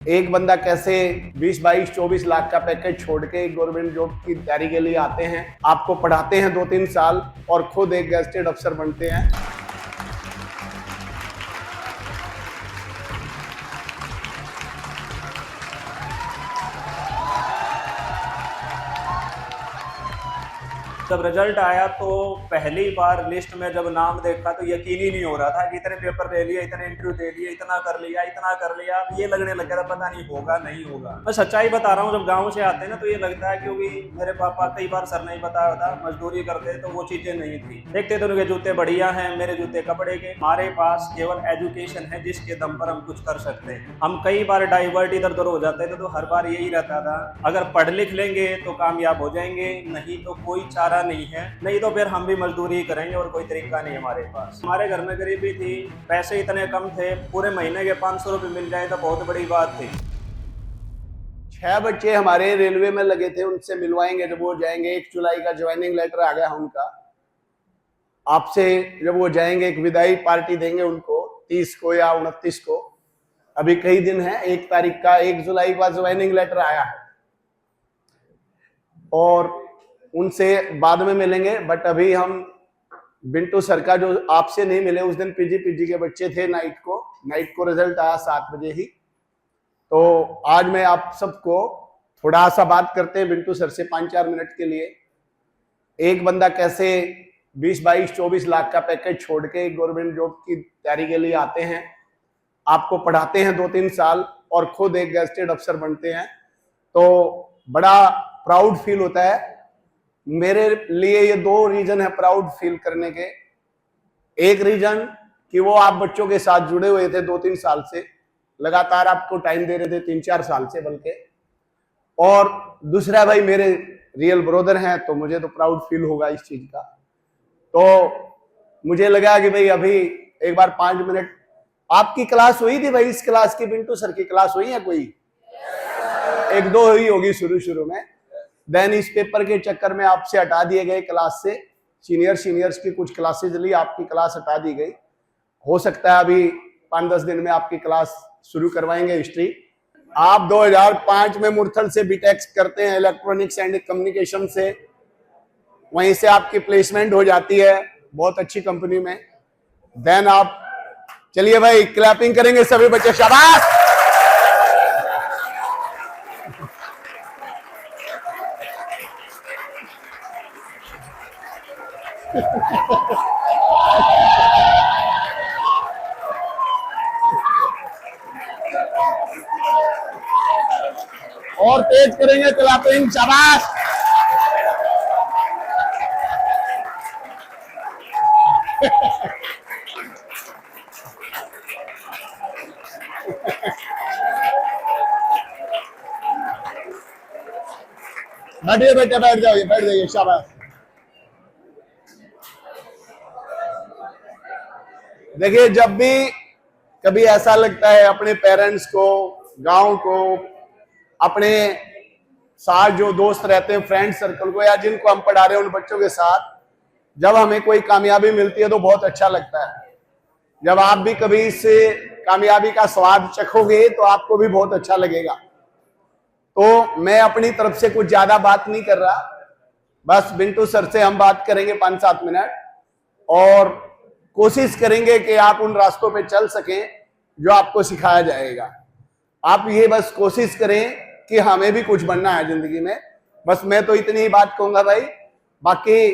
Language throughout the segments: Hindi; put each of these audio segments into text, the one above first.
एक बंदा कैसे 20, 22, 24 लाख का पैकेज छोड़ के गवर्नमेंट जॉब की तैयारी के लिए आते हैं, आपको पढ़ाते हैं 2-3 साल और खुद एक गेस्टेड अफसर बनते हैं। जब रिजल्ट आया तो पहली बार लिस्ट में जब नाम देखा तो यकीन ही नहीं हो रहा था कि इतने पेपर दे लिए, इतने इंटरव्यू दे लिए, इतना कर लिया। अब ये लगने लग गया था पता नहीं होगा नहीं होगा। मैं सच्चाई बता रहा हूँ, जब गांव से आते हैं ना तो ये लगता है, क्योंकि मेरे पापा कई बार सर नहीं बताया था, मजदूरी करते तो वो चीजें नहीं थी। देखते तो उनके जूते बढ़िया हैं, मेरे जूते कपड़े के। हमारे पास केवल एजुकेशन है जिसके दम पर हम कुछ कर सकते हैं। हम कई बार डाइवर्ट इधर उधर हो जाते थे तो हर बार यही रहता था, अगर पढ़ लिख लेंगे तो कामयाब हो जाएंगे, नहीं तो कोई चारा नहीं है, नहीं तो फिर हम भी मजदूरी करेंगे और कोई तरीका नहीं हमारे पास। हमारे घर में गरीबी थी, पैसे इतने कम थे, पूरे महीने के 500 रुपए मिल जाए तो बहुत बड़ी बात थी। 6 बच्चे हमारे रेलवे में लगे थे, उनसे मिलवाएंगे जब वो जाएंगे। 1 जुलाई का ज्वाइनिंग लेटर आ गया उनका। आपसे जब वो जाएंगे एक विदाई पार्टी देंगे उनको 30 को या 29 को। अभी कई दिन है, 1 तारीख का 1 जुलाई का ज्वाइनिंग लेटर आया है और उनसे बाद में मिलेंगे। बट अभी हम बिंटू सर का जो आपसे नहीं मिले, उस दिन पीजी के बच्चे थे, नाइट को रिजल्ट आया 7 बजे ही। तो आज मैं आप सबको थोड़ा सा बात करते हैं बिंटू सर से 5-4 मिनट के लिए। एक बंदा कैसे 20, 22, 24 लाख का पैकेज छोड़ के गवर्नमेंट जॉब की तैयारी के लिए आते हैं, आपको पढ़ाते हैं 2-3 साल और खुद एक गेस्टेड अफसर बनते हैं, तो बड़ा प्राउड फील होता है। मेरे लिए ये 2 रीजन है प्राउड फील करने के। एक रीजन कि वो आप बच्चों के साथ जुड़े हुए थे 2-3 साल से, लगातार आपको टाइम दे रहे थे 3-4 साल से बल्कि, और दूसरा भाई मेरे रियल ब्रदर हैं, तो मुझे तो प्राउड फील होगा इस चीज का। तो मुझे लगा कि भाई अभी एक बार 5 मिनट। आपकी क्लास हुई थी भाई, इस क्लास की बिंटू सर की क्लास हुई है कोई? 1-2 हुई होगी शुरू में। देन इस पेपर के चक्कर में आपसे हटा दिए गए क्लास से, सीनियर्स की कुछ क्लासेज ली, आपकी क्लास हटा दी गई। हो सकता है अभी 5-10 दिन में आपकी क्लास शुरू करवाएंगे हिस्ट्री। आप 2005 में मुरथल से बीटेक करते हैं इलेक्ट्रॉनिक्स एंड कम्युनिकेशन से, वहीं से आपकी प्लेसमेंट हो जाती है बहुत अच्छी कंपनी में। देन आप चलिए भाई क्लैपिंग करेंगे सभी बच्चे, शाबाश। और तेज करेंगे क्लैपिंग, शाबाश। बैठिए बेटे, बैठ जाइए, शाबाश। देखिए, जब भी कभी ऐसा लगता है अपने पेरेंट्स को, गांव को, अपने साथ जो दोस्त रहते हैं, फ्रेंड सर्कल को, या जिनको हम पढ़ा रहे हैं उन बच्चों के साथ, जब हमें कोई कामयाबी मिलती है तो बहुत अच्छा लगता है। जब आप भी कभी इस कामयाबी का स्वाद चखोगे तो आपको भी बहुत अच्छा लगेगा। तो मैं अपनी तरफ से कुछ ज्यादा बात नहीं कर रहा, बस बिंटू सर से हम बात करेंगे 5-7 मिनट और कोशिश करेंगे कि आप उन रास्तों पे चल सकें जो आपको सिखाया जाएगा। आप ये बस कोशिश करें कि हमें भी कुछ बनना है जिंदगी में। बस मैं तो इतनी ही बात कहूंगा भाई। बाकी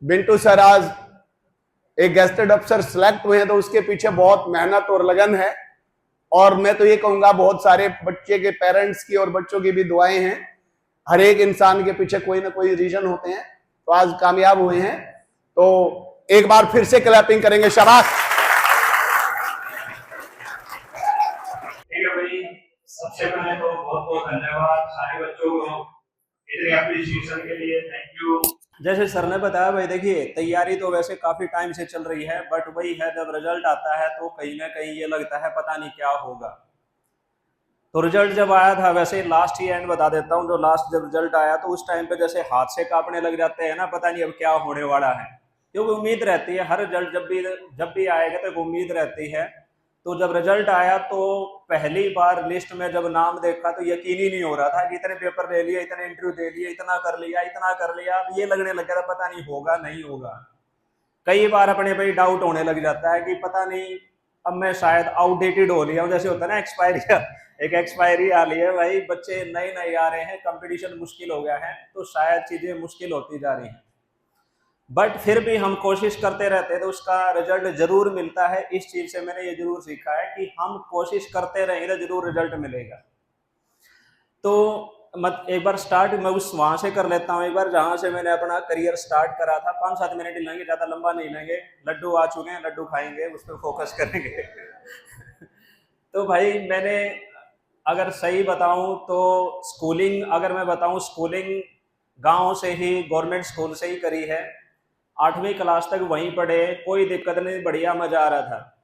बिंटू सर आज एक गेस्टेड अफसर सिलेक्ट हुए हैं तो उसके पीछे बहुत मेहनत और लगन है, और मैं तो ये कहूंगा बहुत सारे बच्चे के पेरेंट्स की और बच्चों की भी दुआएं हैं। हर एक इंसान के पीछे कोई ना कोई रीजन होते हैं, तो आज कामयाब हुए हैं। तो एक बार फिर से क्लैपिंग करेंगे, शाबाश। ठीक है भाई, सबसे पहले तो बहुत बहुत धन्यवाद सारे बच्चों को इतनी एप्रिसिएशन के लिए, थैंक यू। जैसे सर ने बताया भाई, देखिए तैयारी तो वैसे काफी टाइम से चल रही है, बट वही है जब रिजल्ट आता है तो कहीं ना कहीं ये लगता है पता नहीं क्या होगा। तो रिजल्ट जब आया था, वैसे लास्ट ही एंड बता देता हूँ, जो लास्ट जब रिजल्ट आया तो उस टाइम पे जैसे हाथ से कांपने लग जाते हैं ना, पता नहीं अब क्या होने वाला है, क्योंकि उम्मीद रहती है हर रिजल्ट जब भी आएगा तो एक उम्मीद रहती है तो जब रिजल्ट आया तो पहली बार लिस्ट में जब नाम देखा तो यकीन ही नहीं हो रहा था कि इतने पेपर ले लिए, इतने इंटरव्यू दे लिए, इतना कर लिया, इतना कर लिया। अब ये लगने लग गया था पता नहीं होगा नहीं होगा। कई बार अपने पे डाउट होने लग जाता है कि पता नहीं अब मैं शायद आउटडेटेड हो लिया हूं, जैसे होता है ना एक्सपायरी। एक एक्सपायरी आ रही है भाई, बच्चे नए नए आ रहे हैं, कंपटीशन मुश्किल हो गया है, तो शायद चीजें मुश्किल होती जा रही हैं। बट फिर भी हम कोशिश करते रहते हैं तो उसका रिजल्ट जरूर मिलता है। इस चीज से मैंने ये जरूर सीखा है कि हम कोशिश करते रहेंगे तो जरूर रिजल्ट मिलेगा। तो मत एक बार स्टार्ट मैं उस वहां से कर लेता हूँ, एक बार जहां से मैंने अपना करियर स्टार्ट करा था। 5-7 मिनट ही लेंगे, ज्यादा लंबा नहीं लेंगे। लड्डू आ चुके हैं, लड्डू खाएंगे, उस पर फोकस करेंगे। तो भाई मैंने अगर सही बताऊं तो स्कूलिंग, अगर मैं बताऊं स्कूलिंग गांव से ही, गवर्नमेंट स्कूल से ही करी है। 8वीं क्लास तक वहीं पढ़े, कोई दिक्कत नहीं, बढ़िया मजा आ रहा था,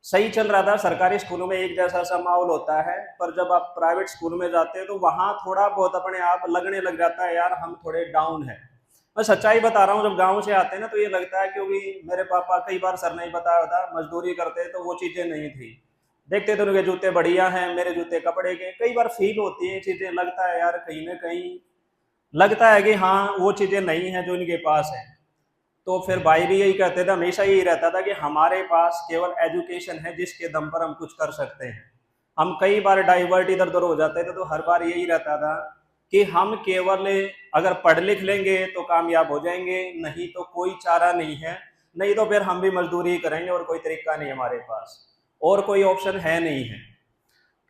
सही चल रहा था। सरकारी स्कूलों में एक जैसा सा माहौल होता है, पर जब आप प्राइवेट स्कूल में जाते हैं तो वहां थोड़ा बहुत अपने आप लगने लग जाता है यार हम थोड़े डाउन है। मैं सच्चाई बता रहा हूँ, जब गांव से आते हैं ना तो ये लगता है, क्योंकि मेरे पापा कई बार सर नहीं बताया था, मजदूरी करते तो वो चीजें नहीं थी। देखते तो उनके जूते बढ़िया हैं, मेरे जूते कपड़े के। कई बार फील होती है चीजें, लगता है यार कहीं ना कहीं लगता है कि हाँ वो चीजें नहीं है जो इनके पास है। तो फिर भाई भी यही कहते थे, हमेशा यही रहता था कि हमारे पास केवल एजुकेशन है जिसके दम पर हम कुछ कर सकते हैं। हम कई बार डाइवर्ट इधर उधर हो जाते थे, तो हर बार यही रहता था कि हम केवल अगर पढ़ लिख लेंगे तो कामयाब हो जाएंगे, नहीं तो कोई चारा नहीं है, नहीं तो फिर हम भी मजदूरी करेंगे और कोई तरीका नहीं हमारे पास, और कोई ऑप्शन है नहीं है।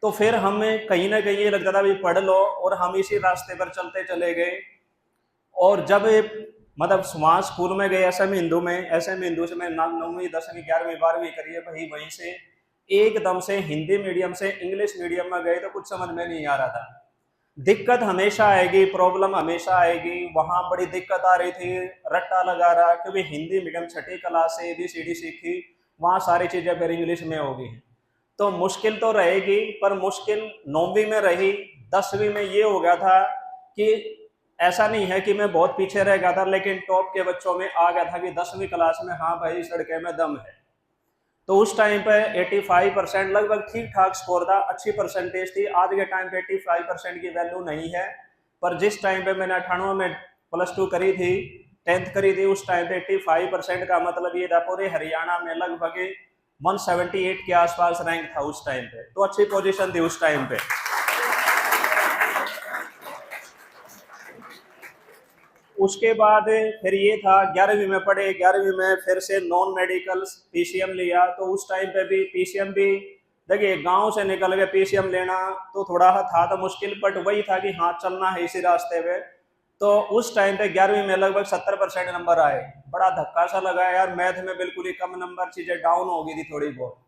तो फिर हमें कहीं ना कहीं ये लगता था भी पढ़ लो, और हम इसी रास्ते पर चलते चले गए। और जब मतलब वहाँ स्कूल में गए एसएम हिंदू में, एसएम हिंदू से मैं 9वीं 10वीं 11वीं 12वीं करी है भाई। वहीं से एकदम से हिंदी मीडियम से इंग्लिश मीडियम में गए तो कुछ समझ में नहीं आ रहा था। दिक्कत हमेशा आएगी, प्रॉब्लम हमेशा आएगी। वहां बड़ी दिक्कत आ रही थी, रट्टा लगा रहा, क्योंकि हिंदी मीडियम 6ठी क्लास से ABCD सीखी, वहां सारी चीजें फिर इंग्लिश में होगी, तो मुश्किल तो रहेगी। पर मुश्किल 9वीं में रही। 10वीं में ये हो गया था कि ऐसा नहीं है कि मैं बहुत पीछे रह गया था, लेकिन टॉप के बच्चों में आ गया था कि 10वीं क्लास में हाँ भाई इस लड़के में दम है। तो उस टाइम पे 85% लगभग ठीक ठाक स्कोर था, अच्छी परसेंटेज थी। आज के टाइम पे 85% की वैल्यू नहीं है, पर जिस टाइम पे मैंने 98 में +2 करी थी, 10th करी थी, उस टाइम पे 85% का मतलब ये था पूरे हरियाणा में लगभग 178 के आसपास रैंक था उस टाइम पे। तो अच्छी पोजीशन थी उस टाइम पे। उसके बाद फिर ये था 11वीं में पढ़े, 11वीं में फिर से नॉन मेडिकल PCM लिया। तो उस टाइम पे भी PCM भी देखिए गांव से निकल के PCM लेना तो थोड़ा था तो मुश्किल, बट वही था कि हाँ चलना है इसी रास्ते पे। तो उस टाइम पे 11वीं में लगभग 70% नंबर आए। बड़ा धक्का सा लगा यार, मैथ में बिल्कुल ही कम नंबर, चीजें डाउन हो गई थी थोड़ी बहुत।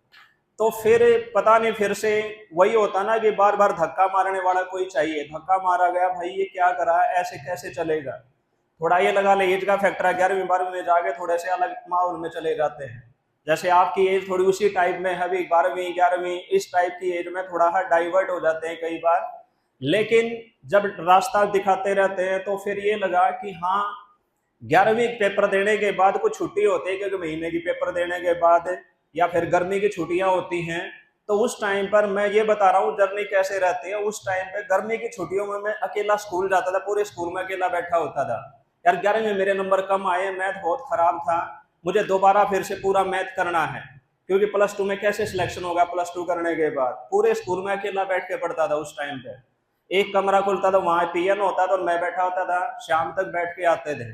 तो फिर पता नहीं, फिर से वही होता ना कि बार बार धक्का मारने वाला कोई चाहिए। धक्का मारा गया, भाई ये क्या करा, ऐसे कैसे चलेगा। थोड़ा ये लगा ले एज का फैक्टर है, 11वीं 12वीं में जाके थोड़े से अलग माहौल में चले जाते हैं। जैसे आपकी एज थोड़ी उसी टाइप में है, अभी 12वीं 11वीं इस टाइप की एज में थोड़ा डाइवर्ट हो जाते हैं कई बार। लेकिन जब रास्ता दिखाते रहते हैं तो फिर ये लगा कि हाँ 11वीं पेपर देने के बाद कुछ छुट्टी होती है, क्योंकि महीने की पेपर देने के बाद या फिर गर्मी की छुट्टियां होती हैं। तो उस टाइम पर मैं ये बता रहा हूँ जर्नी कैसे रहती है। उस टाइम पे गर्मी की छुट्टियों में मैं अकेला स्कूल जाता था, पूरे स्कूल में अकेला बैठा होता था। यार 11वीं में मेरे नंबर कम आए, मैथ बहुत खराब था, मुझे दोबारा फिर से पूरा मैथ करना है, क्योंकि +2 में कैसे सिलेक्शन होगा। +2 करने के बाद पूरे स्कूल में अकेला बैठ के पढ़ता था। उस टाइम पे एक कमरा खुलता था, वहां PN होता था और मैं बैठा होता था, शाम तक बैठ के आते थे।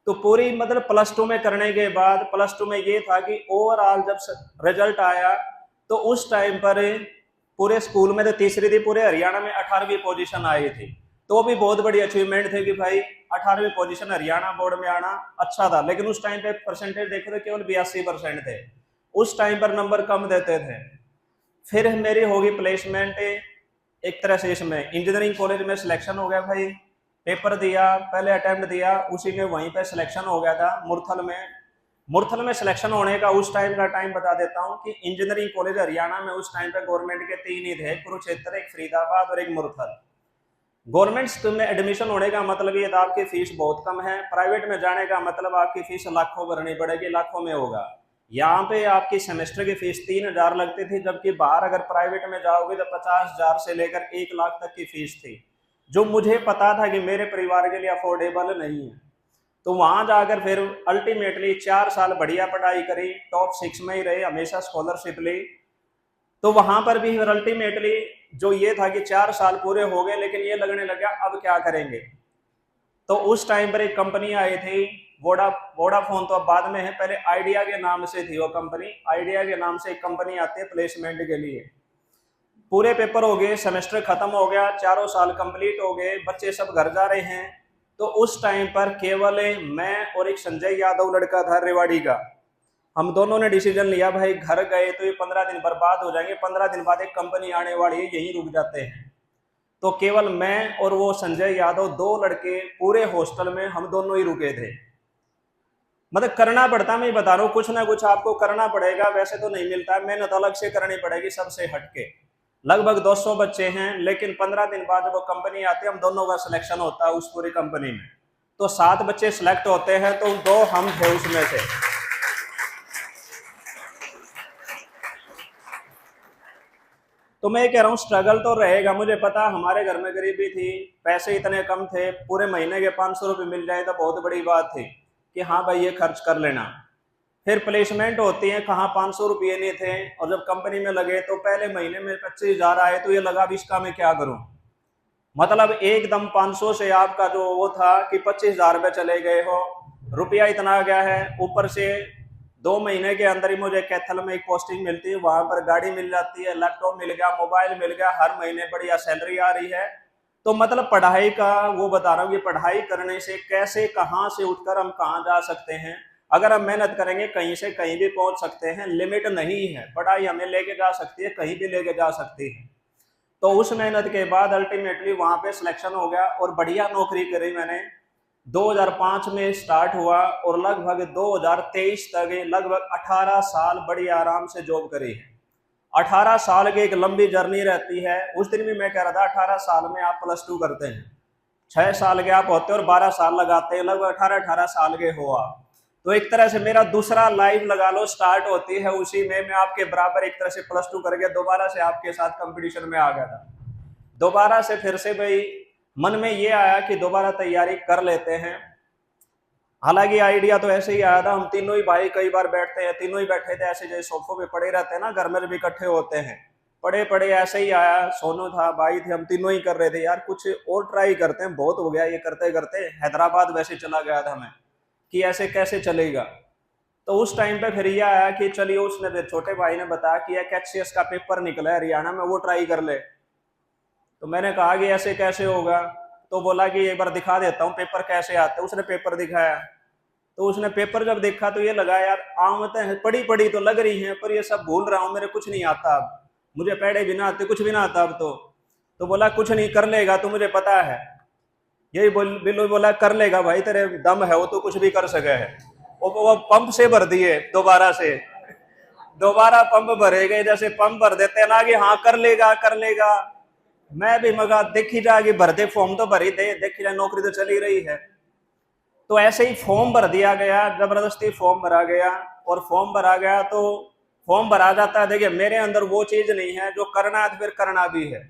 तो पूरी मतलब +2 में करने के बाद, +2 में ये था कि ओवरऑल जब रिजल्ट आया तो उस टाइम पर पूरे स्कूल में तो तीसरी थी, पूरे हरियाणा में 18वीं पोजीशन आई थी। तो भी बहुत बड़ी अचीवमेंट थे कि भाई 18वीं पोजीशन हरियाणा बोर्ड में आना अच्छा था। लेकिन उस टाइम पे परसेंटेज देखो तो केवल 82% थे, उस टाइम पर नंबर कम देते थे। फिर मेरी होगी प्लेसमेंट एक तरह से, इसमें इंजीनियरिंग कॉलेज में सिलेक्शन हो गया भाई। पेपर दिया, पहले अटेम्प्ट दिया, उसी में वहीं पे सिलेक्शन हो गया था मुरथल में। मुरथल में सिलेक्शन होने का उस टाइम का टाइम बता देता हूँ कि इंजीनियरिंग कॉलेज हरियाणा में उस टाइम पे गवर्नमेंट के 3 ही थे, कुरुक्षेत्र, एक फरीदाबाद और एक मुरथल। गवर्नमेंट स्कूल में एडमिशन होने का मतलब ये था आपकी फीस बहुत कम है, प्राइवेट में जाने का मतलब आपकी फीस लाखों भरनी पड़ेगी, लाखों में होगा। यहाँ पे आपकी सेमेस्टर की फीस 3,000 लगती थी, जबकि बाहर अगर प्राइवेट में जाओगे तो 50,000 से लेकर 1 लाख तक की फीस थी, जो मुझे पता था कि मेरे परिवार के लिए अफोर्डेबल नहीं है। तो वहां जाकर फिर अल्टीमेटली 4 साल बढ़िया पढ़ाई करी, टॉप 6 में ही रहे, हमेशा स्कॉलरशिप ली। तो वहां पर भी फिर अल्टीमेटली जो ये था कि 4 साल पूरे हो गए, लेकिन ये लगने लगा अब क्या करेंगे। तो उस टाइम पर एक कंपनी आई थी, वोडाफोन तो अब बाद में है, पहले आइडिया के नाम से थी वो कंपनी। आइडिया के नाम से एक कंपनी आती है प्लेसमेंट के लिए। पूरे पेपर हो गए, सेमेस्टर खत्म हो गया, 4 साल कंप्लीट हो गए, बच्चे सब घर जा रहे हैं। तो उस टाइम पर केवल मैं और एक संजय यादव लड़का था रेवाड़ी का, हम दोनों ने डिसीजन लिया भाई घर गए तो ये 15 दिन बर्बाद हो जाएंगे, 15 दिन बाद एक कंपनी आने वाली है, यहीं रुक जाते हैं। तो केवल मैं और वो संजय यादव, 2 लड़के पूरे हॉस्टल में हम दोनों ही रुके थे। मतलब करना पड़ता, मैं बता रहा हूँ, कुछ ना कुछ आपको करना पड़ेगा, वैसे तो नहीं मिलता, मेहनत अलग से करनी पड़ेगी सबसे हटके। लगभग 200 बच्चे हैं, लेकिन 15 दिन बाद वो कंपनी आती है, हम दोनों का सिलेक्शन होता है उस पूरी कंपनी में। तो 7 बच्चे सिलेक्ट होते हैं, तो 2 हम थे उसमें से। तो मैं कह रहा हूँ स्ट्रगल तो रहेगा, मुझे पता हमारे घर में गरीबी थी, पैसे इतने कम थे, पूरे महीने के 500 रुपये मिल जाए तो बहुत बड़ी बात थी कि हाँ भाई ये खर्च कर लेना। फिर प्लेसमेंट होती है, कहाँ 500 रुपये नहीं थे, और जब कंपनी में लगे तो पहले महीने में 25,000 आए, तो ये लगा अब इसका मैं क्या करूं। मतलब एकदम 500 से आपका जो वो था कि 25,000 रुपये चले गए हो, रुपया इतना आ गया है। ऊपर से 2 महीने के अंदर ही मुझे कैथल में एक पोस्टिंग मिलती है, वहां पर गाड़ी मिल जाती है, लैपटॉप मिल गया, मोबाइल मिल गया, हर महीने बढ़िया सैलरी आ रही है। तो मतलब पढ़ाई का वो बता रहा हूँ कि पढ़ाई करने से कैसे कहाँ से उठकर हम कहाँ जा सकते हैं। अगर हम मेहनत करेंगे कहीं से कहीं भी पहुंच सकते हैं, लिमिट नहीं है, पढ़ाई हमें लेके जा सकती है, कहीं भी लेके जा सकती है। तो उस मेहनत के बाद अल्टीमेटली वहां पे सिलेक्शन हो गया और बढ़िया नौकरी करी मैंने। 2005 में स्टार्ट हुआ और लगभग 2023 तक लगभग 18 साल बड़ी आराम से जॉब करी है। 18 साल की एक लंबी जर्नी रहती है। उस दिन भी मैं कह रहा था 18 साल में आप +2 करते हैं, 6 साल के आप होते हैं और 12 साल लगाते हैं, लगभग 18 साल के हो आप। तो एक तरह से मेरा दूसरा लाइफ लगा लो स्टार्ट होती है उसी में। मैं आपके बराबर एक तरह से +2 करके दोबारा से आपके साथ कंपटीशन में आ गया था। दोबारा से फिर से भाई मन में ये आया कि दोबारा तैयारी कर लेते हैं। हालांकि आइडिया तो ऐसे ही आया था, हम तीनों ही भाई कई बार बैठते हैं, तीनों ही बैठे थे ऐसे जैसे सोफों पे पड़े रहते हैं ना, घर में भी इकट्ठे होते हैं, पड़े पड़े ऐसे ही आया। सोनू था, भाई थे, हम तीनों ही कर रहे थे यार कुछ और ट्राई करते हैं, बहुत हो गया ये करते करते। हैदराबाद वैसे चला गया था मैं कि ऐसे कैसे चलेगा। तो उस टाइम पे फिर ये आया कि चलिए, उसने फिर छोटे भाई ने बताया कि एक HCS का पेपर निकला है हरियाणा में, वो ट्राई कर ले। तो मैंने कहा कि ऐसे कैसे होगा। तो बोला कि एक बार दिखा देता हूँ पेपर कैसे आते। उसने पेपर दिखाया, तो उसने पेपर जब देखा तो ये लगा यार आमतें पड़ी पड़ी तो लग रही हैं, पर ये सब भूल रहा हूँ, मेरे कुछ नहीं आता अब, मुझे पैड़े भी ना आते, कुछ भी ना आता अब तो बोला कुछ नहीं, कर लेगा तो मुझे पता है। यही बिल्लू बोला कर लेगा भाई, तेरे दम है, वो तो कुछ भी कर सके है। वो पंप से भर दिए, दोबारा से दोबारा पंप भरे गए, जैसे पंप भर देते हैं ना कि हाँ कर लेगा कर लेगा। मैं भी मगा देखी जाएगी, भर दे फॉर्म तो भरी दे, देखी जाए नौकरी तो चली रही है। तो ऐसे ही फॉर्म भर दिया गया, जबरदस्ती फॉर्म भरा गया। और फॉर्म भरा गया तो फॉर्म भरा जाता है। देखिए मेरे अंदर वो चीज नहीं है, जो करना है तो फिर करना भी है,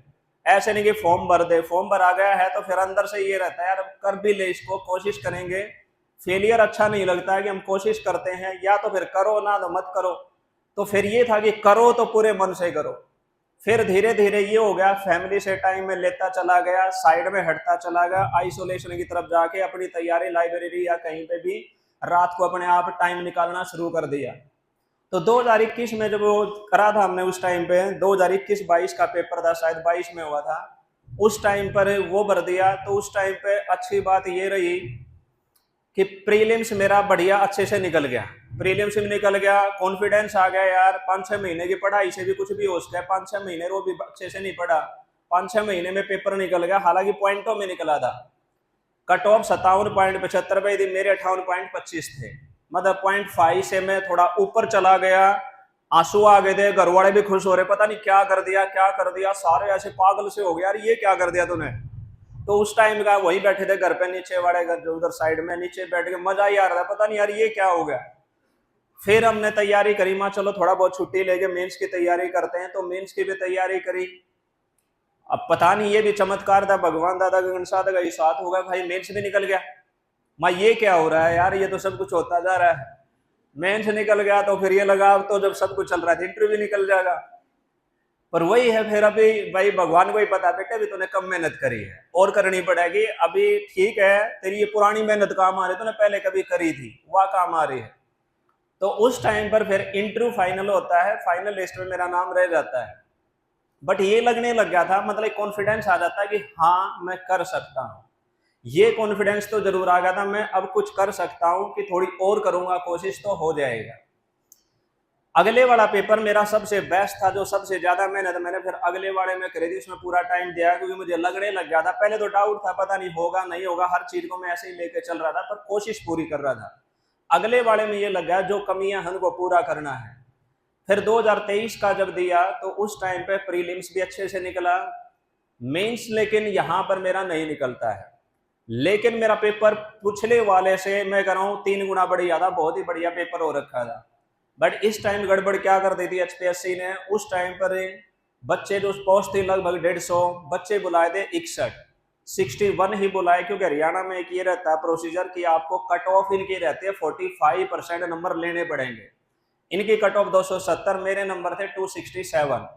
ऐसे नहीं कि फॉर्म भर दे। फॉर्म भरा गया है तो फिर अंदर से ये रहता है यार कर भी ले इसको, कोशिश करेंगे। फेलियर अच्छा नहीं लगता है कि हम कोशिश करते हैं, या तो फिर करो ना तो मत करो। तो फिर ये था कि करो तो पूरे मन से करो। फिर धीरे धीरे ये हो गया, फैमिली से टाइम में लेता चला गया, साइड में हटता चला गया, आइसोलेशन की तरफ जाके अपनी तैयारी लाइब्रेरी या कहीं पे भी रात को अपने आप टाइम निकालना शुरू कर दिया। तो 2021 में जब वो करा था हमने, उस टाइम पे 2021-22 का पेपर था, शायद 22 में हुआ था, उस टाइम पर वो भर दिया। तो उस टाइम पे अच्छी बात ये रही कि प्रीलिम्स मेरा बढ़िया अच्छे से निकल गया। प्रीलिम्स में निकल गया, कॉन्फिडेंस आ गया यार, 5-6 महीने की पढ़ाई से भी कुछ भी हो सकता है। 5-6 महीने वो भी अच्छे से नहीं पढ़ा, 5-6 महीने में पेपर निकल गया। हालांकि पॉइंटों में निकला था, कट ऑफ 57.75 पे थी, मेरे 58.25 थे। मतलब 0.5 से मैं थोड़ा ऊपर चला गया। आंसू आ गए थे, घर वाले भी खुश हो रहे, पता नहीं क्या कर दिया क्या कर दिया, सारे ऐसे पागल से हो गए यार ये क्या कर दिया तूने। तो उस टाइम का वही बैठे थे घर पे, नीचे वाले घर जो उधर साइड में नीचे बैठ के मजा ही आ रहा था, पता नहीं यार ये क्या हो गया। फिर हमने तैयारी करी, माँ चलो थोड़ा बहुत छुट्टी लेके मेंस की तैयारी करते हैं, तो मेंस की भी तैयारी करी। अब पता नहीं ये भी चमत्कार था, भगवान दादा गगन साधा का ही साथ होगा, भाई मेंस भी निकल गया। माँ ये क्या हो रहा है यार, ये तो सब कुछ होता जा रहा है। मेंस निकल गया तो फिर ये लगा अब तो जब सब कुछ चल रहा था इंटरव्यू निकल जाएगा। पर वही है, फिर अभी भाई भगवान को ही पता बेटा, अभी तूने कम मेहनत करी है और करनी पड़ेगी। अभी ठीक है तेरी ये पुरानी मेहनत काम आ रही, तूने पहले कभी करी थी वह काम आ रही है। तो उस टाइम पर फिर इंटरव्यू फाइनल होता है, फाइनल लिस्ट में मेरा नाम रह जाता है। बट ये लगने लग गया था, मतलब कॉन्फिडेंस आ जाता है कि हाँ मैं कर सकता हूँ। ये कॉन्फिडेंस तो जरूर आ गया था, मैं अब कुछ कर सकता हूँ कि थोड़ी और करूंगा कोशिश तो हो जाएगा। अगले वाला पेपर मेरा सबसे बेस्ट था, जो सबसे ज्यादा मेहनत मैंने फिर अगले वाले में करी थी, उसमें पूरा टाइम दिया क्योंकि मुझे लगने लग गया था। पहले तो डाउट था, पता नहीं होगा नहीं होगा, हर चीज को मैं ऐसे ही लेके चल रहा था, पर कोशिश पूरी कर रहा था। अगले वाले में ये लग गया जो कमियां हैं उनको पूरा करना है। फिर 2023 का जब दिया तो उस टाइम पे प्रीलिम्स भी अच्छे से निकला, मेंस लेकिन यहां पर मेरा नहीं निकलता है। लेकिन मेरा पेपर पिछले वाले से मैं कह रहा हूं 3 गुना बढ़िया था, बहुत ही बढ़िया पेपर हो रखा था। बट इस टाइम गड़बड़ क्या कर दी थी एचपीएससी ने, उस टाइम पर बच्चे जो पोस्ट थी लगभग 150 बच्चे बुलाए थे, 61 ही बुलाए, क्योंकि हरियाणा में एक ये रहता है प्रोसीजर कि आपको कट ऑफ इनकी रहती है 45% नंबर लेने पड़ेंगे। इनकी कट ऑफ 270, मेरे नंबर थे 267।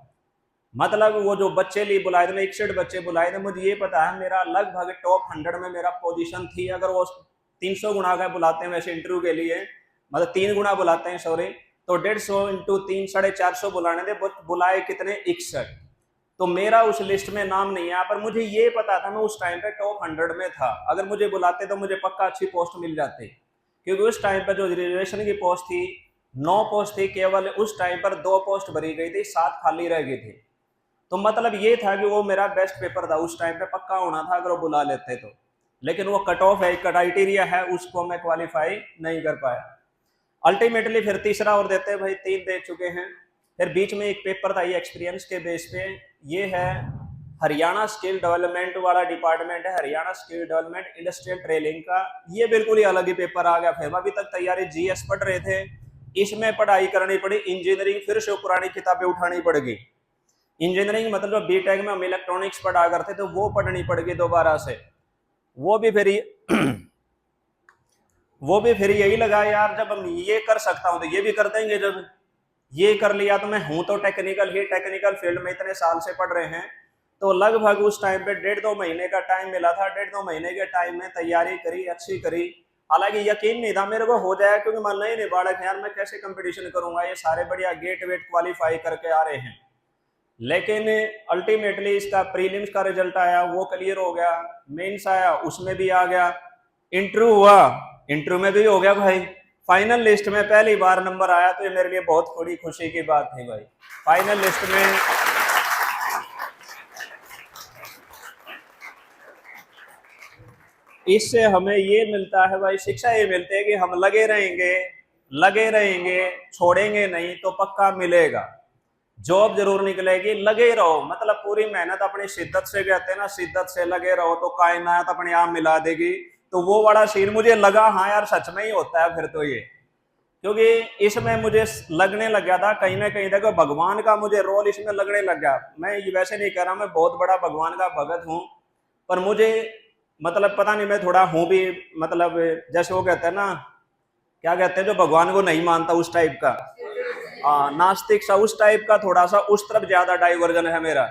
मतलब वो जो बच्चे लिए बुलाए थे, 61 बच्चे बुलाए थे, मुझे ये पता है मेरा लगभग टॉप 100 में मेरा पोजीशन थी। अगर वो 300 गुना का बुलाते हैं वैसे इंटरव्यू के लिए, मतलब 3 गुना बुलाते हैं सॉरी, तो 150 इंटू 3 450 बुलाने थे, बुलाए कितने 61। तो मेरा उस लिस्ट में नाम नहीं आया, पर मुझे ये पता था मैं उस टाइम पे टॉप 100 में था। अगर मुझे बुलाते तो मुझे पक्का अच्छी पोस्ट मिल जाती, क्योंकि उस टाइम पर जो रिजर्वेशन की पोस्ट थी 9 पोस्ट थी, केवल उस टाइम पर 2 पोस्ट भरी गई थी, 7 खाली रह गई थी। तो मतलब ये था कि वो मेरा बेस्ट पेपर था, उस टाइम पे पक्का होना था अगर वो बुला लेते तो। लेकिन वो कट ऑफ है, क्राइटेरिया है, उसको मैं क्वालिफाई नहीं कर पाया। अल्टीमेटली फिर तीसरा और देते हैं भाई, 3 दे चुके हैं। फिर बीच में एक पेपर था, ये एक्सपीरियंस के बेस पे, ये है हरियाणा स्किल डेवलपमेंट वाला डिपार्टमेंट है, Haryana skill development industrial training का। ये बिल्कुल ही अलग ही पेपर आ गया। फिर अभी तक तैयारी जीएस पढ़ रहे थे, इसमें पढ़ाई करनी पड़ी इंजीनियरिंग, फिर से पुरानी किताबें उठानी पड़ेगी। इंजीनियरिंग मतलब बीटेक में हम इलेक्ट्रॉनिक्स पढ़ा करते तो वो पढ़नी पड़ेगी दोबारा से। वो भी फिर वो भी फिर यही लगा यार, जब हम ये कर सकता हूं तो ये भी कर देंगे। जब ये कर लिया तो मैं हूं तो टेक्निकल ही, टेक्निकल फील्ड में इतने साल से पढ़ रहे हैं। तो लगभग उस टाइम पे 1.5-2 महीने का टाइम मिला था, 1.5-2 महीने के टाइम में तैयारी करी, अच्छी करी। हालांकि यकीन नहीं था मेरे को हो जाए, क्योंकि मन नहीं बालक यार मैं कैसे कंपटीशन करूंगा, ये सारे बढ़िया गेट वेट क्वालिफाई करके आ रहे हैं। लेकिन अल्टीमेटली इसका प्रीलिम्स का रिजल्ट आया, वो क्लियर हो गया, मेंस आया उसमें भी आ गया, इंटरव्यू हुआ, इंटरव्यू में भी हो गया भाई, फाइनल लिस्ट में पहली बार नंबर आया। तो ये मेरे लिए बहुत बड़ी खुशी की बात थी भाई। फाइनल लिस्ट में इससे हमें ये मिलता है भाई, शिक्षा ये मिलती है कि हम लगे रहेंगे, छोड़ेंगे नहीं तो पक्का मिलेगा। जॉब जरूर निकलेगी, लगे रहो, मतलब पूरी मेहनत अपनी शिद्दत से, कहते हैं ना शिद्दत से लगे रहो तो कायनात अपने आप मिला देगी। तो वो वाला सीन मुझे लगा, हाँ यार सच में ही होता है फिर तो ये, क्योंकि इसमें मुझे लगने लग गया था कहीं ना कहीं, देखो भगवान का मुझे रोल इसमें लगने लग गया। मैं वैसे नहीं कह रहा मैं बहुत बड़ा भगवान का भगत हूँ, पर मुझे मतलब पता नहीं मैं थोड़ा हूँ भी, मतलब जैसे वो कहते हैं ना, क्या कहते हैं जो भगवान को नहीं मानता उस टाइप का, नास्तिक सा उस टाइप का, थोड़ा सा उस तरफ ज्यादा डाइवर्जन है मेरा।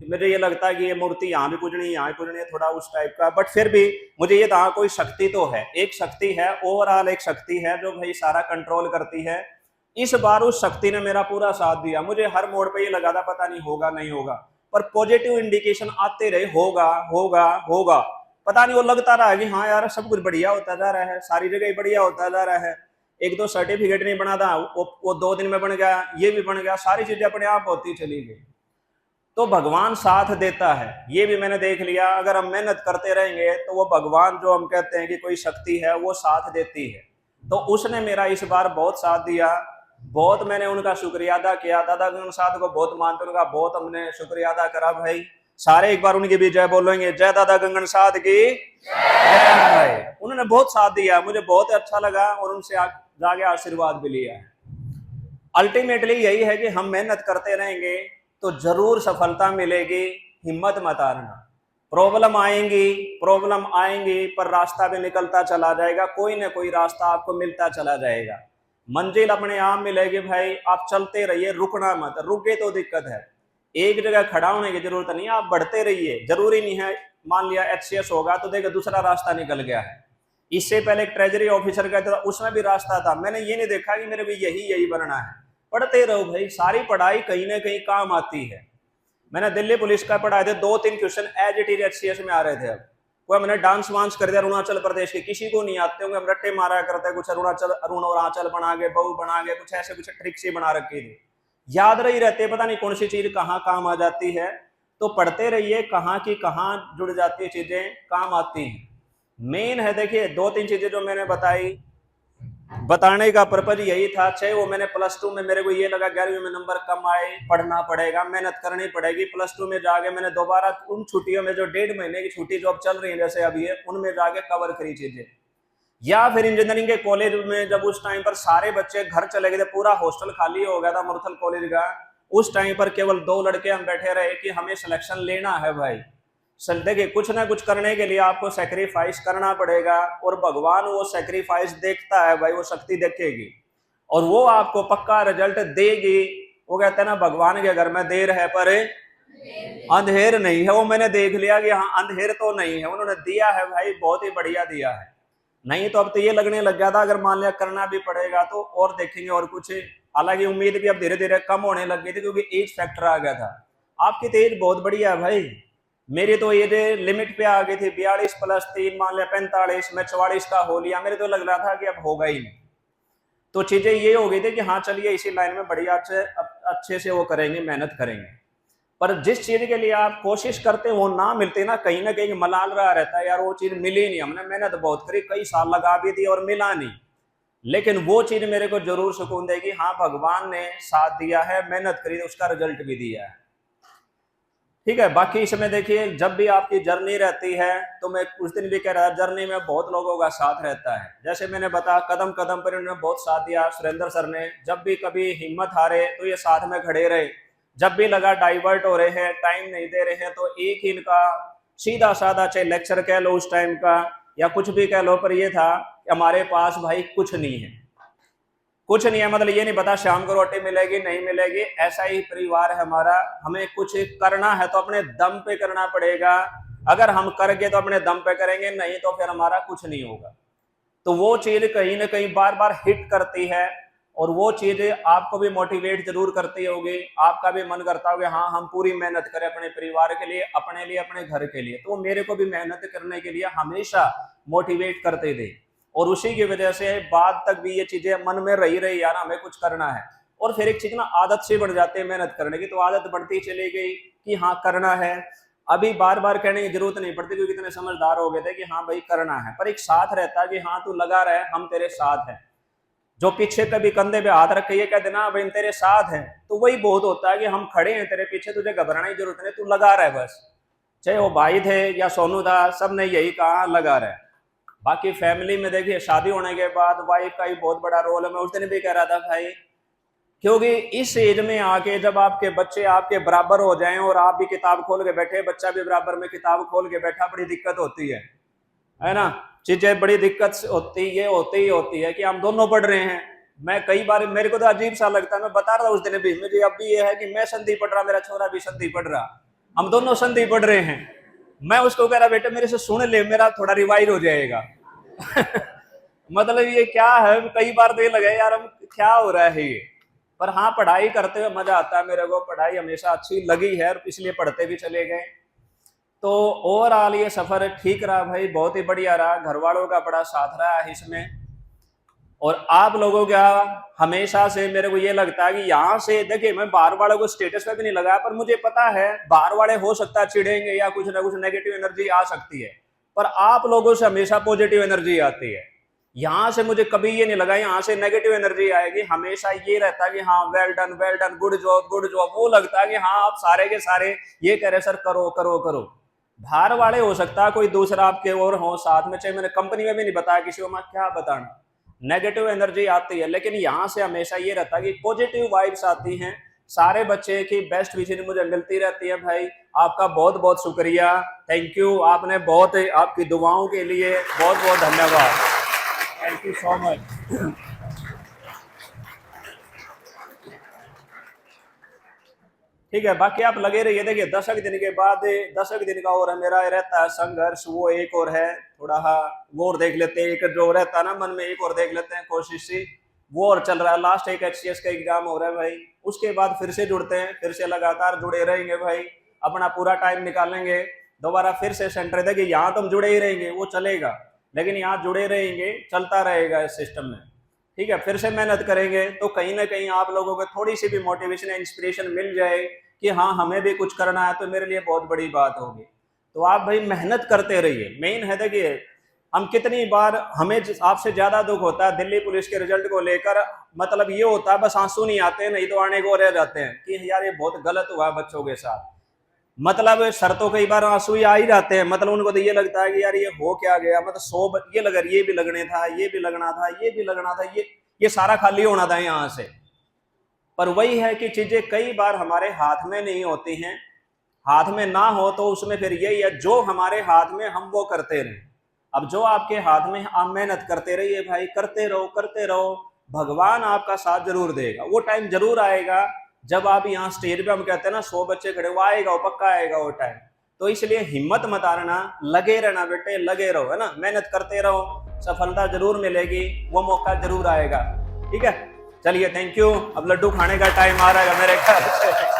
मुझे ये लगता है कि ये मूर्ति यहाँ भी पूजनी है, यहाँ भी पूजनी है, थोड़ा उस टाइप का। बट फिर भी मुझे ये था कोई शक्ति तो है, एक शक्ति है, ओवरऑल एक शक्ति है जो भाई सारा कंट्रोल करती है। इस बार उस शक्ति ने मेरा पूरा साथ दिया। मुझे हर मोड़ पे ये लगा था पता नहीं होगा नहीं होगा, पर पॉजिटिव इंडिकेशन आते रहे, होगा होगा होगा। पता नहीं वो लगता रहा कि हाँ यार सब कुछ बढ़िया होता जा रहा है, सारी जगह बढ़िया होता जा रहा है। 1-2 सर्टिफिकेट नहीं बना था, वो 2 दिन में बन गया, ये भी बन गया, सारी चीजें अपने आप होती चली गई। तो भगवान साथ देता है, ये भी मैंने देख लिया। अगर हम मेहनत करते रहेंगे तो वो भगवान जो हम कहते हैं कि कोई शक्ति है वो साथ देती है। तो उसने मेरा इस बार बहुत साथ दिया, बहुत मैंने उनका शुक्रिया अदा किया। दादा गगन साथ को बहुत मानते, उनका बहुत हमने शुक्रिया अदा करा भाई। सारे एक बार उनकी भी जय बोलेंगे, जय दादा गगन साथ की जय भाई। उन्होंने बहुत साथ दिया, मुझे बहुत अच्छा लगा। और उनसे जाके आशीर्वाद भी लिया है। अल्टीमेटली यही है कि हम मेहनत करते रहेंगे तो जरूर सफलता मिलेगी, हिम्मत मत हारना। प्रॉब्लम आएंगी पर रास्ता भी निकलता चला जाएगा, कोई ना कोई रास्ता आपको मिलता चला जाएगा, मंजिल अपने आप मिलेगी भाई। आप चलते रहिए, रुकना मत, रुक गए तो दिक्कत है। एक जगह खड़ा होने की जरूरत नहीं है, आप बढ़ते रहिए। जरूरी नहीं है मान लिया HCS होगा तो देखो दूसरा रास्ता निकल गया है, इससे पहले एक ट्रेजरी ऑफिसर का था, उसमें भी रास्ता था। मैंने ये नहीं देखा कि मेरे को यही बनना है। पढ़ते रहो भाई, सारी पढ़ाई कहीं ना कहीं काम आती है। मैंने दिल्ली पुलिस का पढ़ाए थे, 2-3 question as it is HCS में आ रहे थे। अब कोई मैंने डांस वांस कर दिया अरुणाचल प्रदेश के, किसी को नहीं आते होंगे, हम रट्टे मारा करते हैं, कुछ अरुणाचल बना के, बहू बना के, कुछ ऐसे कुछ ट्रिक्स ही बना रखी थी, याद रही रहते, पता नहीं कौन सी चीज कहाँ काम आ जाती है। तो पढ़ते रहिए, कहाँ की कहाँ जुड़ जाती है चीजें, काम आती हैं। मेन है देखिए 2-3 चीजें जो मैंने बताने का पर्पज यही था। चाहे वो मैंने +2 में मेरे को ये लगा 11वीं में नंबर कम आए, पढ़ना पड़ेगा, मेहनत करनी पड़ेगी। +2 में जाके मैंने दोबारा उन छुट्टियों में जो 1.5 महीने की छुट्टी जो अब चल रही है जैसे अभी है, उनमें जाके कवर करी चीजें। या फिर इंजीनियरिंग के कॉलेज में जब उस टाइम पर सारे बच्चे घर चले गए थे, पूरा हॉस्टल खाली हो गया था मुरथल कॉलेज का, उस टाइम पर केवल 2 लड़के हम बैठे रहे कि हमें सिलेक्शन लेना है भाई। देखिए कुछ ना कुछ करने के लिए आपको सेक्रीफाइस करना पड़ेगा, और भगवान वो सेक्रीफाइस देखता है भाई, वो शक्ति देखेगी और वो आपको पक्का रिजल्ट देगी। वो कहते हैं ना, भगवान के घर में देर है पर अंधेर नहीं है। वो मैंने देख लिया कि हाँ अंधेर तो नहीं है, उन्होंने दिया है भाई, बहुत ही बढ़िया दिया है। नहीं तो अब तो ये लगने लग गया था अगर मान लिया करना भी पड़ेगा तो और देखेंगे और कुछ। हालांकि उम्मीद भी अब धीरे धीरे कम होने लग गई थी क्योंकि एज फैक्टर आ गया था। आपकी तो एज बहुत बढ़िया है भाई, मेरी तो एज लिमिट पे आ गई थी, 42 + 3 मान लिया 45, मैं 44 का हो लिया। मेरे तो लग रहा था कि अब होगा ही नहीं। तो चीजें ये हो गई थी कि हाँ चलिए इसी लाइन में बढ़िया अच्छे से वो करेंगे, मेहनत करेंगे। पर जिस चीज के लिए आप कोशिश करते हैं वो ना मिलती ना कहीं मलाल रहा रहता है, यार वो चीज मिली नहीं, हमने मेहनत बहुत करी, कई साल लगा भी दी और मिला नहीं। लेकिन वो चीज मेरे को जरूर सुकून देगी, हाँ भगवान ने साथ दिया है, मेहनत करी, उसका रिजल्ट भी दिया है। ठीक है। बाकी इसमें देखिए जब भी आपकी जर्नी रहती है, तो मैं उस दिन भी कह रहा था, जर्नी में बहुत लोगों का साथ रहता है। जैसे मैंने बताया कदम कदम पर इन्होंने बहुत साथ दिया। सुरेंद्र सर ने जब भी कभी हिम्मत हारे तो ये साथ में खड़े रहे, जब भी लगा डाइवर्ट हो रहे हैं, टाइम नहीं दे रहे हैं, तो एक ही इनका सीधा साधा, चाहे लेक्चर कह लो उस टाइम का या कुछ भी कह लो, पर ये था कि हमारे पास भाई कुछ नहीं है, कुछ नहीं है। मतलब ये नहीं पता शाम को रोटी मिलेगी नहीं मिलेगी, ऐसा ही परिवार है हमारा। हमें कुछ करना है तो अपने दम पे करना पड़ेगा। अगर हम करके तो अपने दम पे करेंगे, नहीं तो फिर हमारा कुछ नहीं होगा। तो वो चीज कहीं ना कहीं बार बार हिट करती है, और वो चीज आपको भी मोटिवेट जरूर करती होगी। आपका भी मन करता होगा हाँ हम पूरी मेहनत करें अपने परिवार के लिए, अपने घर के लिए। तो मेरे को भी मेहनत करने के लिए हमेशा मोटिवेट करते थे, और उसी की वजह से बाद तक भी ये चीजें मन में रही यार हमें कुछ करना है। और फिर एक चीज ना आदत से बढ़ जाती है मेहनत करने की, तो आदत बढ़ती चली गई कि हाँ करना है। अभी बार बार कहने की जरूरत नहीं पड़ती क्योंकि इतने समझदार हो गए थे कि हाँ भाई करना है। पर एक साथ रहता है कि हाँ तू लगा रहे, हम तेरे साथ हैं। जो पीछे कभी कंधे पे हाथ रख के ये कह देना भाई तेरे साथ हैं, तो वही बहुत होता है कि हम खड़े हैं तेरे पीछे, तुझे घबराने की जरूरत नहीं, तू लगा रहे बस। चाहे वो भाई थे या सोनू था, सब ने यही कहा लगा रहे। बाकी फैमिली में देखिए शादी होने के बाद वाइफ का ही बहुत बड़ा रोल है। मैं उस दिन भी कह रहा था भाई, क्योंकि इस एज में आके जब आपके बच्चे आपके बराबर हो जाएं और आप भी किताब खोल के बैठे, बच्चा भी बराबर में किताब खोल के बैठा, बड़ी दिक्कत होती है ना। चीजें बड़ी दिक्कत होती है कि हम दोनों पढ़ रहे हैं। मैं कई बार मेरे को तो अजीब सा लगता है, मैं बता रहा था उस दिन भी, मुझे अब भी ये है कि मैं संधि पढ़ रहा, मेरा छोरा भी संधि पढ़ रहा, हम दोनों संधि पढ़ रहे हैं। मैं उसको कह रहा बेटा मेरे से सुन ले, मेरा थोड़ा रिवाइज हो जाएगा। मतलब ये क्या है, कई बार तो ये लगे यार हम क्या हो रहा है ये। पर हाँ पढ़ाई करते हुए मजा आता है, मेरे को पढ़ाई हमेशा अच्छी लगी है, इसलिए पढ़ते भी चले गए। तो ओवरऑल ये सफर ठीक रहा भाई, बहुत ही बढ़िया रहा। घर वालों का बड़ा साथ रहा है इसमें, और आप लोगों का हमेशा से मेरे को ये लगता है कि यहाँ से देखिए, मैं बाहर वालों को स्टेटस पे भी नहीं लगाया, पर मुझे पता है बाहर वाले हो सकता है चिढ़ेंगे या कुछ ना कुछ नेगेटिव एनर्जी आ सकती है, पर आप लोगों से हमेशा पॉजिटिव एनर्जी आती है। यहाँ से मुझे कभी ये नहीं लगा यहाँ से नेगेटिव एनर्जी आएगी। हमेशा ये रहता है कि हाँ वेल डन, गुड जॉब। वो लगता है कि हाँ आप सारे के सारे ये कह रहे सर करो करो करो। बाहर वाले हो सकता है कोई दूसरा आपके और हो साथ में, चाहे मैंने कंपनी में भी नहीं बताया किसी को, मैं क्या बताना। नेगेटिव एनर्जी आती है, लेकिन यहाँ से हमेशा ये रहता है कि पॉजिटिव वाइब्स आती हैं। सारे बच्चे की बेस्ट विशेष मुझे मिलती रहती है। भाई आपका बहुत बहुत शुक्रिया, थैंक यू, आपने बहुत, आपकी दुआओं के लिए बहुत बहुत धन्यवाद, थैंक यू सो मच। ठीक है, बाकी आप लगे रहिए। देखिए 10 दिन के बाद, 10 दिन का और है मेरा रहता है संघर्ष, वो एक और है थोड़ा वो और देख लेते हैं, एक जो रहता है ना मन में, एक और देख लेते हैं कोशिश से, वो और चल रहा है। लास्ट एक HCS का एग्जाम हो रहा है भाई, उसके बाद फिर से जुड़ते हैं, फिर से लगातार जुड़े रहेंगे भाई, अपना पूरा टाइम निकालेंगे, दोबारा फिर से सेंटर। देखिए यहाँ तो हम जुड़े ही रहेंगे, वो चलेगा, लेकिन यहाँ जुड़े रहेंगे, चलता रहेगा इस सिस्टम में। ठीक है, फिर से मेहनत करेंगे तो कहीं ना कहीं आप लोगों को थोड़ी सी भी मोटिवेशन, इंस्पिरेशन मिल जाए कि हाँ हमें भी कुछ करना है, तो मेरे लिए बहुत बड़ी बात होगी। तो आप भाई मेहनत करते रहिए। मेन है, देखिए हम कितनी बार, हमें आपसे ज्यादा दुख होता है दिल्ली पुलिस के रिजल्ट को लेकर, मतलब ये होता है बस आंसू नहीं आते, नहीं तो आने को रह जाते हैं कि यार ये बहुत गलत हुआ है बच्चों के साथ। मतलब सर तो कई बार आंसू ही आ ही जाते हैं, मतलब उनको तो ये लगता है कि यार ये हो क्या गया, मतलब 100 ये लगा, ये भी लगने था, ये भी लगना था, ये भी लगना था, ये सारा खाली होना था यहाँ से। पर वही है कि चीजें कई बार हमारे हाथ में नहीं होती हैं। हाथ में ना हो तो उसमें फिर यही है, जो हमारे हाथ में हम वो करते रहें। अब जो आपके हाथ में, आप मेहनत करते रहिए भाई, करते रहो करते रहो, भगवान आपका साथ जरूर देगा। वो टाइम जरूर आएगा जब आप यहाँ स्टेज पे, हम कहते हैं ना 100 बच्चे खड़े, वो आएगा, वो पक्का आएगा वो टाइम। तो इसलिए हिम्मत मत हारना, लगे रहना बेटे, लगे रहो, है ना, मेहनत करते रहो, सफलता जरूर मिलेगी, वो मौका जरूर आएगा। ठीक है, चलिए थैंक यू। अब लड्डू खाने का टाइम आ रहा है मेरे ख्याल से।